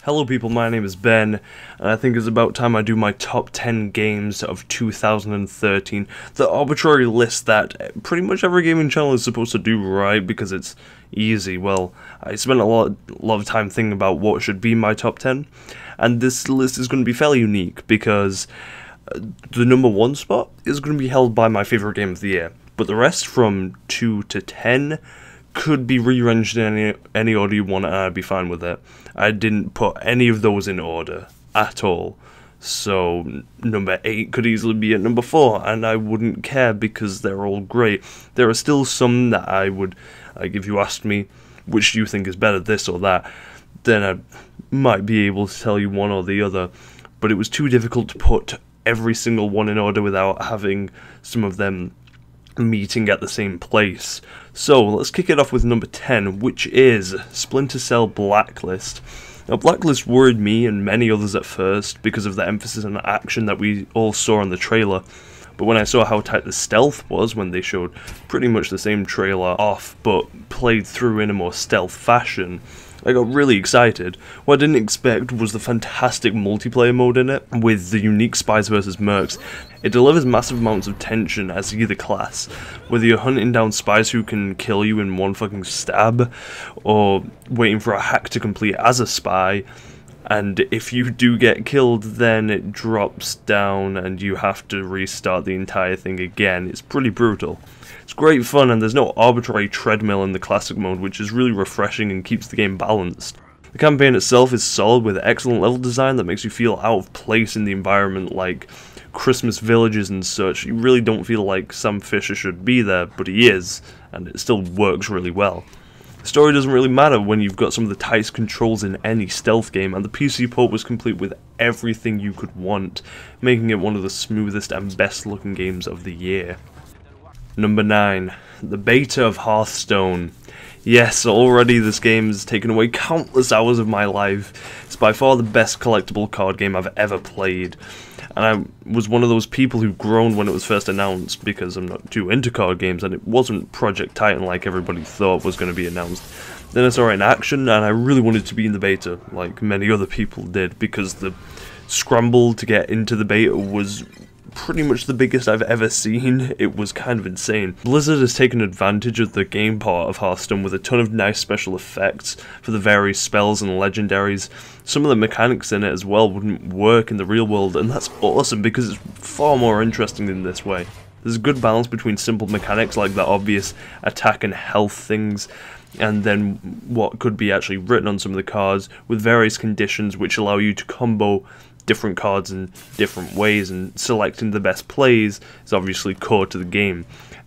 Hello people, my name is Ben, and I think it's about time I do my top 10 games of 2013, the arbitrary list that pretty much every gaming channel is supposed to do right because it's easy. Well, I spent a lot of time thinking about what should be my top 10, and this list is going to be fairly unique because the number 1 spot is going to be held by my favourite game of the year, but the rest from 2 to 10 could be rearranged in any order you want, and I'd be fine with it. I didn't put any of those in order at all, so number 8 could easily be at number 4, and I wouldn't care because they're all great. There are still some that I would, if you asked me which do you think is better, this or that, then I might be able to tell you one or the other, but it was too difficult to put every single one in order without having some of them meeting at the same place. So let's kick it off with number 10, which is Splinter Cell Blacklist. Now, Blacklist worried me and many others at first because of the emphasis on action that we all saw in the trailer, but when I saw how tight the stealth was when they showed pretty much the same trailer off but played through in a more stealth fashion, I got really excited. What I didn't expect was the fantastic multiplayer mode in it, with the unique spies versus mercs. It delivers massive amounts of tension as either class, whether you're hunting down spies who can kill you in one fucking stab, or waiting for a hack to complete as a spy, and if you do get killed then it drops down and you have to restart the entire thing again. It's pretty brutal. It's great fun, and there's no arbitrary treadmill in the classic mode, which is really refreshing and keeps the game balanced. The campaign itself is solid with excellent level design that makes you feel out of place in the environment, like Christmas villages and such. You really don't feel like Sam Fisher should be there, but he is, and it still works really well. The story doesn't really matter when you've got some of the tightest controls in any stealth game, and the PC port was complete with everything you could want, making it one of the smoothest and best looking games of the year. Number 9, the beta of Hearthstone. Yes, already this game has taken away countless hours of my life. It's by far the best collectible card game I've ever played. And I was one of those people who groaned when it was first announced because I'm not too into card games and it wasn't Project Titan like everybody thought was going to be announced. Then I saw it in action and I really wanted to be in the beta, like many other people did, because the scramble to get into the beta was pretty much the biggest I've ever seen. It was kind of insane. Blizzard has taken advantage of the game part of Hearthstone with a ton of nice special effects for the various spells and legendaries. Some of the mechanics in it as well wouldn't work in the real world, and that's awesome because it's far more interesting in this way. There's a good balance between simple mechanics like the obvious attack and health things, and then what could be actually written on some of the cards with various conditions which allow you to combo different cards in different ways, and selecting the best plays is obviously core to the game,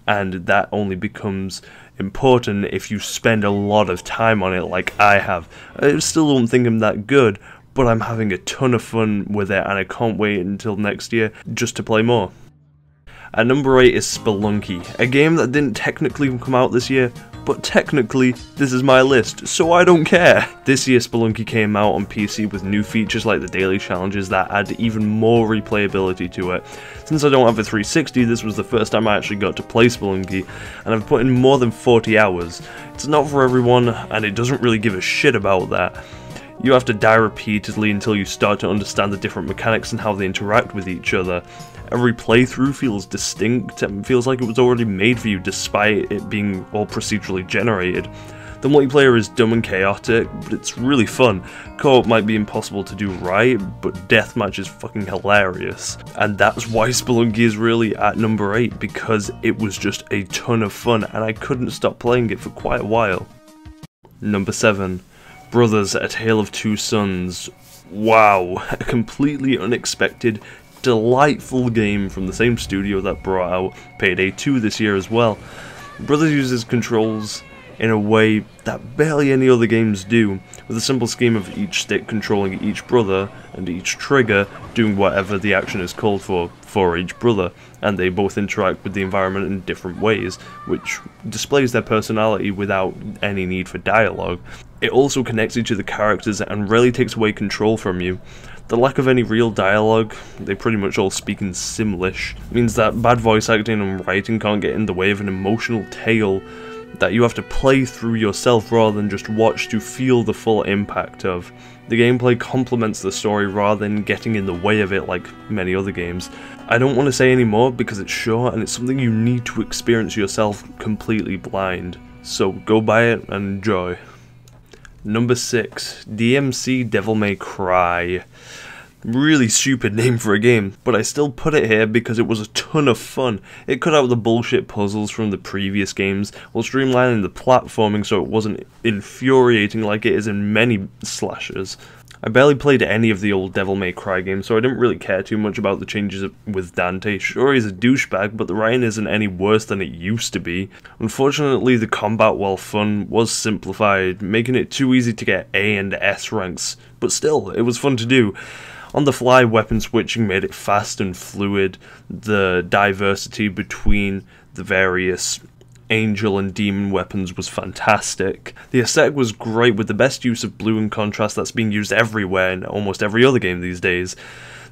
and that only becomes important if you spend a lot of time on it like I have. I still don't think I'm that good, but I'm having a ton of fun with it and I can't wait until next year just to play more. At number 8 is Spelunky, a game that didn't technically come out this year, but technically this is my list, so I don't care. This year Spelunky came out on PC with new features like the daily challenges that add even more replayability to it. Since I don't have a 360, this was the first time I actually got to play Spelunky, and I've put in more than 40 hours. It's not for everyone, and it doesn't really give a shit about that. You have to die repeatedly until you start to understand the different mechanics and how they interact with each other. Every playthrough feels distinct and feels like it was already made for you despite it being all procedurally generated. The multiplayer is dumb and chaotic, but it's really fun. Co-op might be impossible to do right, but deathmatch is fucking hilarious. And that's why Spelunky is really at number 8, because it was just a ton of fun and I couldn't stop playing it for quite a while. Number 7. Brothers, A Tale of Two Sons. Wow, a completely unexpected, delightful game from the same studio that brought out Payday 2 this year as well. Brothers uses controls in a way that barely any other games do, with a simple scheme of each stick controlling each brother and each trigger doing whatever the action is called for each brother, and they both interact with the environment in different ways, which displays their personality without any need for dialogue. It also connects you to the characters and rarely takes away control from you. The lack of any real dialogue, they pretty much all speak in Simlish, means that bad voice acting and writing can't get in the way of an emotional tale that you have to play through yourself rather than just watch to feel the full impact of. The gameplay complements the story rather than getting in the way of it like many other games. I don't want to say any more because it's short and it's something you need to experience yourself completely blind. So go buy it and enjoy. Number 6, DMC Devil May Cry. Really stupid name for a game, but I still put it here because it was a ton of fun. It cut out the bullshit puzzles from the previous games, while streamlining the platforming so it wasn't infuriating like it is in many slashers. I barely played any of the old Devil May Cry games, so I didn't really care too much about the changes with Dante. Sure, he's a douchebag, but the writing isn't any worse than it used to be. Unfortunately, the combat, while fun, was simplified, making it too easy to get A and S ranks, but still, it was fun to do. On-the-fly weapon switching made it fast and fluid. The diversity between the various angel and demon weapons was fantastic. The aesthetic was great with the best use of blue and contrast that's being used everywhere in almost every other game these days.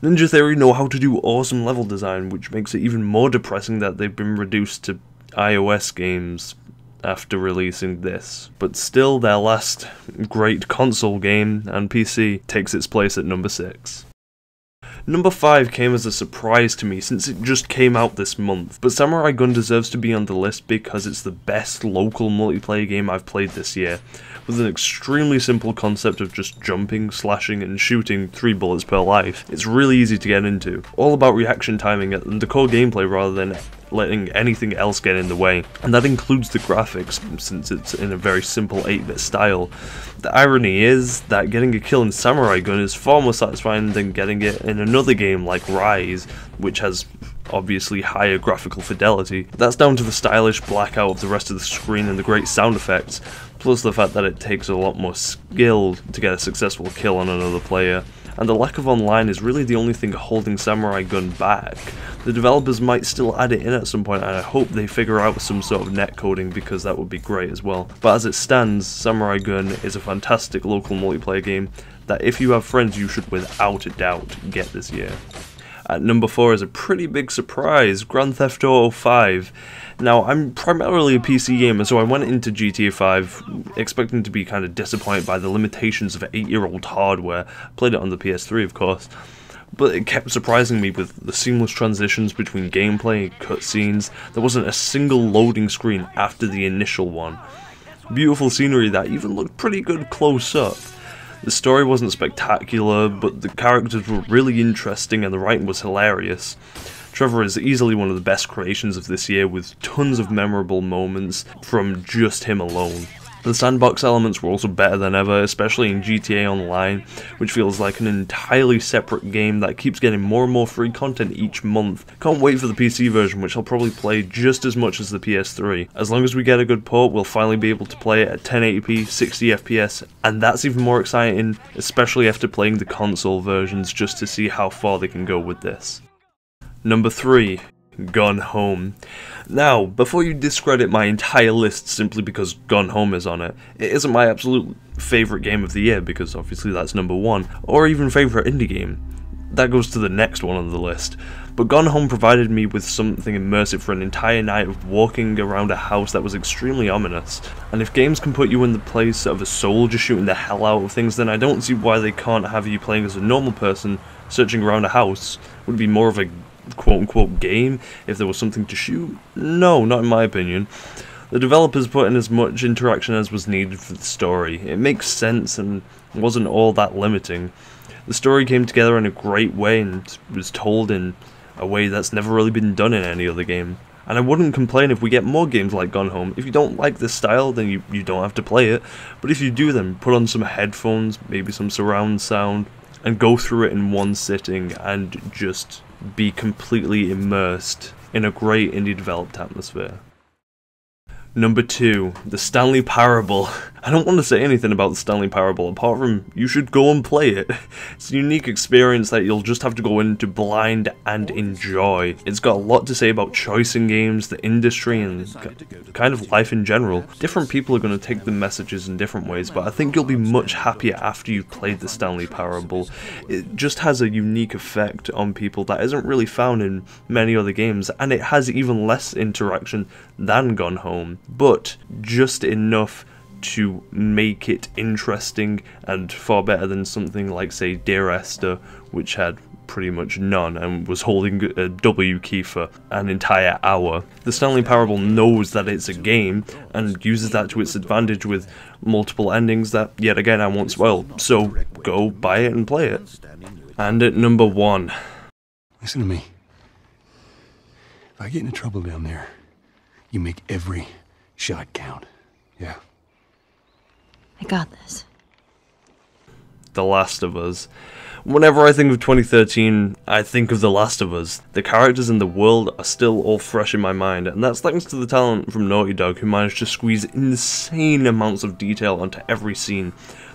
Ninja Theory know how to do awesome level design, which makes it even more depressing that they've been reduced to iOS games after releasing this. But still, their last great console game and PC takes its place at number 6. Number 5 came as a surprise to me since it just came out this month, but Samurai Gunn deserves to be on the list because it's the best local multiplayer game I've played this year, with an extremely simple concept of just jumping, slashing and shooting 3 bullets per life. It's really easy to get into, all about reaction timing and the core gameplay rather than letting anything else get in the way, and that includes the graphics since it's in a very simple 8-bit style. The irony is that getting a kill in Samurai Gunn is far more satisfying than getting it in another game like Rise, which has obviously higher graphical fidelity. That's down to the stylish blackout of the rest of the screen and the great sound effects, plus the fact that it takes a lot more skill to get a successful kill on another player. And the lack of online is really the only thing holding Samurai Gunn back. The developers might still add it in at some point, and I hope they figure out some sort of netcoding because that would be great as well. But as it stands, Samurai Gunn is a fantastic local multiplayer game that if you have friends you should without a doubt get this year. At number 4 is a pretty big surprise, Grand Theft Auto 5. Now, I'm primarily a PC gamer, so I went into GTA 5 expecting to be kind of disappointed by the limitations of 8-year-old hardware. Played it on the PS3, of course. But it kept surprising me with the seamless transitions between gameplay and cutscenes. There wasn't a single loading screen after the initial one. Beautiful scenery that even looked pretty good close up. The story wasn't spectacular, but the characters were really interesting and the writing was hilarious. Trevor is easily one of the best creations of this year, with tons of memorable moments from just him alone. The sandbox elements were also better than ever, especially in GTA Online, which feels like an entirely separate game that keeps getting more and more free content each month. Can't wait for the PC version, which I'll probably play just as much as the PS3. As long as we get a good port, we'll finally be able to play it at 1080p, 60 FPS, and that's even more exciting, especially after playing the console versions just to see how far they can go with this. Number 3. Gone Home. Now, before you discredit my entire list simply because Gone Home is on it, it isn't my absolute favourite game of the year because obviously that's number 1, or even favourite indie game. That goes to the next one on the list. But Gone Home provided me with something immersive for an entire night of walking around a house that was extremely ominous. And if games can put you in the place of a soldier shooting the hell out of things, then I don't see why they can't have you playing as a normal person searching around a house. Would it be more of a quote-unquote game if there was something to shoot? No, not in my opinion. The developers put in as much interaction as was needed for the story. It makes sense and wasn't all that limiting. The story came together in a great way and was told in a way that's never really been done in any other game. And I wouldn't complain if we get more games like Gone Home. If you don't like this style, then you don't have to play it. But if you do, then put on some headphones, maybe some surround sound, and go through it in one sitting and just be completely immersed in a great indie developed atmosphere. Number 2, the Stanley Parable. I don't want to say anything about the Stanley Parable apart from you should go and play it. It's a unique experience that you'll just have to go into blind and enjoy. It's got a lot to say about choice in games, the industry, and kind of life in general. Different people are going to take the messages in different ways, but I think you'll be much happier after you've played the Stanley Parable. It just has a unique effect on people that isn't really found in many other games, and it has even less interaction than Gone Home, but just enough to make it interesting and far better than something like, say, Dear Esther, which had pretty much none and was holding a W key for an entire hour. The Stanley Parable knows that it's a game and uses that to its advantage with multiple endings that, yet again, I won't spoil, so go buy it and play it. And at number 1. Listen to me. If I get into trouble down there, you make every shot count. Yeah. I got this. The Last of Us. Whenever I think of 2013, I think of The Last of Us. The characters in the world are still all fresh in my mind, and that's thanks to the talent from Naughty Dog, who managed to squeeze insane amounts of detail onto every scene.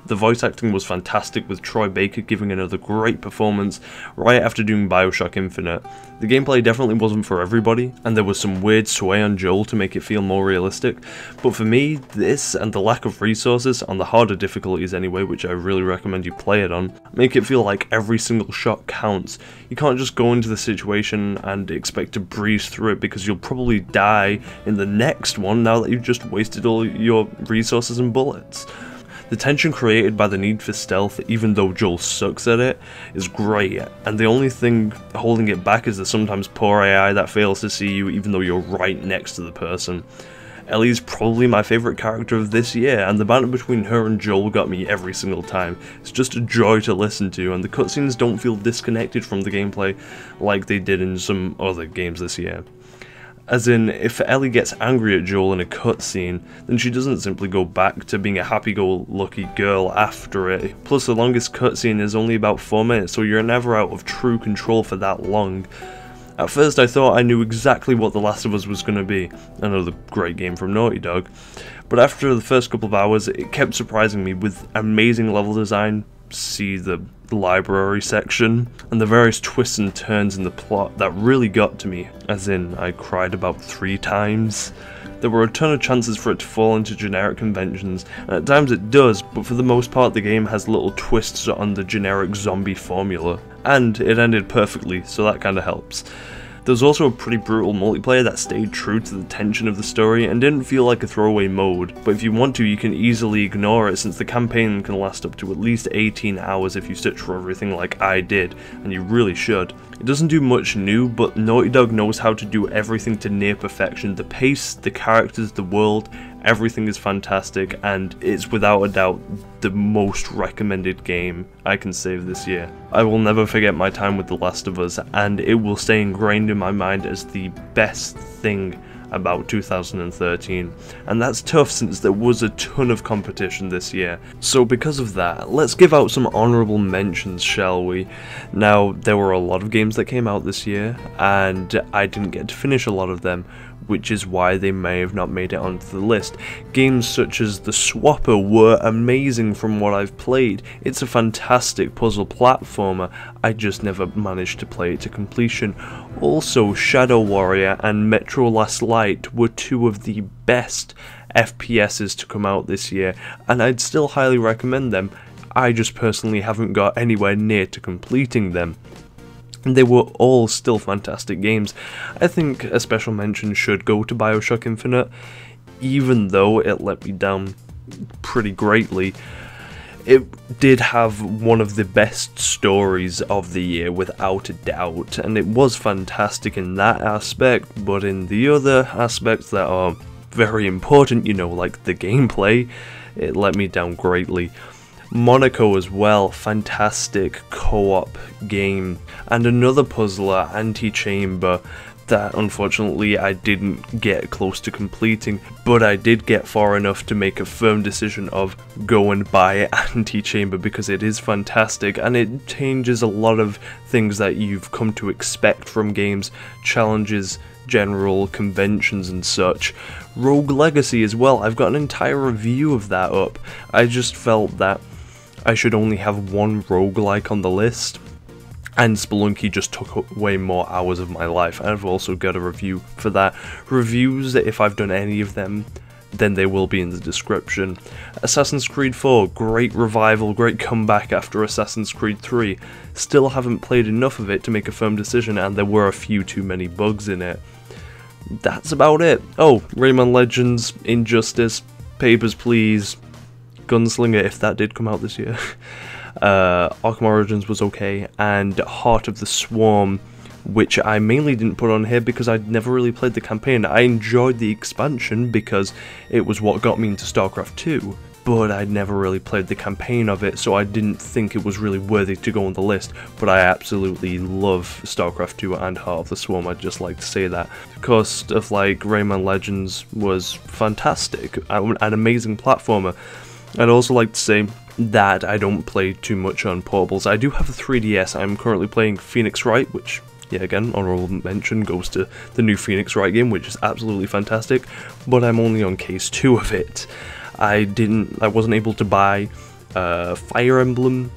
The voice acting was fantastic, with Troy Baker giving another great performance right after doing Bioshock Infinite. The gameplay definitely wasn't for everybody, and there was some weird sway on Joel to make it feel more realistic, but for me, this and the lack of resources, on the harder difficulties anyway, which I really recommend you play it on, make it feel like every single shot counts. You can't just go into the situation and expect to breeze through it, because you'll probably die in the next one now that you've just wasted all your resources and bullets. The tension created by the need for stealth, even though Joel sucks at it, is great, and the only thing holding it back is the sometimes poor AI that fails to see you even though you're right next to the person. Ellie's probably my favourite character of this year, and the banter between her and Joel got me every single time. It's just a joy to listen to, and the cutscenes don't feel disconnected from the gameplay like they did in some other games this year. As in, if Ellie gets angry at Joel in a cutscene, then she doesn't simply go back to being a happy-go-lucky girl after it. Plus, the longest cutscene is only about 4 minutes, so you're never out of true control for that long. At first I thought I knew exactly what The Last of Us was going to be, another great game from Naughty Dog, but after the first couple of hours it kept surprising me with amazing level design, see the library section, and the various twists and turns in the plot that really got to me, as in I cried about 3 times. There were a ton of chances for it to fall into generic conventions, and at times it does, but for the most part the game has little twists on the generic zombie formula. And it ended perfectly, so that kinda helps. There's also a pretty brutal multiplayer that stayed true to the tension of the story and didn't feel like a throwaway mode, but if you want to you can easily ignore it since the campaign can last up to at least 18 hours if you search for everything like I did, and you really should. It doesn't do much new, but Naughty Dog knows how to do everything to near perfection. The pace, the characters, the world, everything is fantastic, and it's without a doubt the most recommended game I can save this year. I will never forget my time with The Last of Us, and it will stay ingrained in my mind as the best thing about 2013, and that's tough since there was a ton of competition this year. So because of that, let's give out some honourable mentions, shall we? Now, there were a lot of games that came out this year, and I didn't get to finish a lot of them, which is why they may have not made it onto the list. Games such as The Swapper were amazing from what I've played. It's a fantastic puzzle platformer, I just never managed to play it to completion. Also, Shadow Warrior and Metro Last Light were 2 of the best FPSs to come out this year, and I'd still highly recommend them. I just personally haven't got anywhere near to completing them. They were all still fantastic games. I think a special mention should go to Bioshock Infinite, even though it let me down pretty greatly. It did have one of the best stories of the year without a doubt, and it was fantastic in that aspect, but in the other aspects that are very important, you know, like the gameplay, it let me down greatly. Monaco as well, fantastic co-op game, and another puzzler, Antichamber, that unfortunately I didn't get close to completing, but I did get far enough to make a firm decision of go and buy Antichamber because it is fantastic and it changes a lot of things that you've come to expect from games, challenges general conventions and such. Rogue Legacy as well, I've got an entire review of that up. I just felt that I should only have one roguelike on the list, and Spelunky just took way more hours of my life. I've also got a review for that. Reviews, if I've done any of them, then they will be in the description. Assassin's Creed 4, great revival, great comeback after Assassin's Creed 3. Still haven't played enough of it to make a firm decision, and there were a few too many bugs in it. That's about it. Oh, Rayman Legends, Injustice, Papers, Please, Gunslinger, if that did come out this year. Arkham Origins was okay, and Heart of the Swarm, which I mainly didn't put on here because I'd never really played the campaign. I enjoyed the expansion because it was what got me into StarCraft 2, but I'd never really played the campaign of it, so I didn't think it was really worthy to go on the list. But I absolutely love StarCraft 2 and Heart of the Swarm, I'd just like to say that. Because stuff like Rayman Legends was fantastic, an amazing platformer. I'd also like to say that I don't play too much on portables. I do have a 3DS, I'm currently playing Phoenix Wright, which, yeah, again, honorable mention goes to the new Phoenix Wright game, which is absolutely fantastic, but I'm only on case 2 of it. I wasn't able to buy Fire Emblem,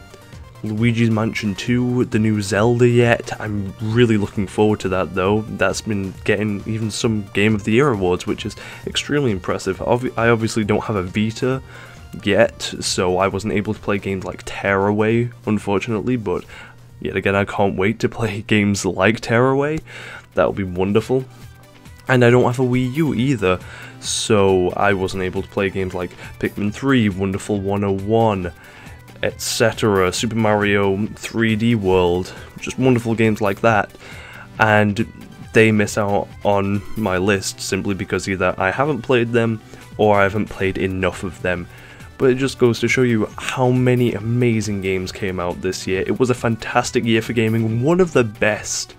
Luigi's Mansion 2, the new Zelda yet. I'm really looking forward to that though. That's been getting even some Game of the Year awards, which is extremely impressive. I obviously don't have a Vita yet, so I wasn't able to play games like Tearaway, unfortunately, but yet again, I can't wait to play games like Tearaway. That'll be wonderful. And I don't have a Wii U either, so I wasn't able to play games like Pikmin 3, Wonderful 101, etc., Super Mario 3D World, just wonderful games like that. And they miss out on my list simply because either I haven't played them or I haven't played enough of them. But it just goes to show you how many amazing games came out this year. It was a fantastic year for gaming, one of the best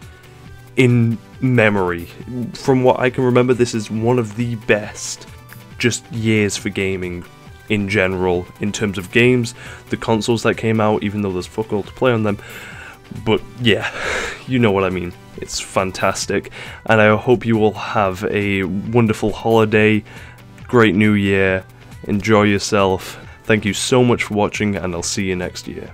in memory. From what I can remember, this is one of the best just years for gaming in general, in terms of games, the consoles that came out, even though there's fuck all to play on them. But yeah, you know what I mean. It's fantastic, and I hope you all have a wonderful holiday, great new year, enjoy yourself. Thank you so much for watching, and I'll see you next year.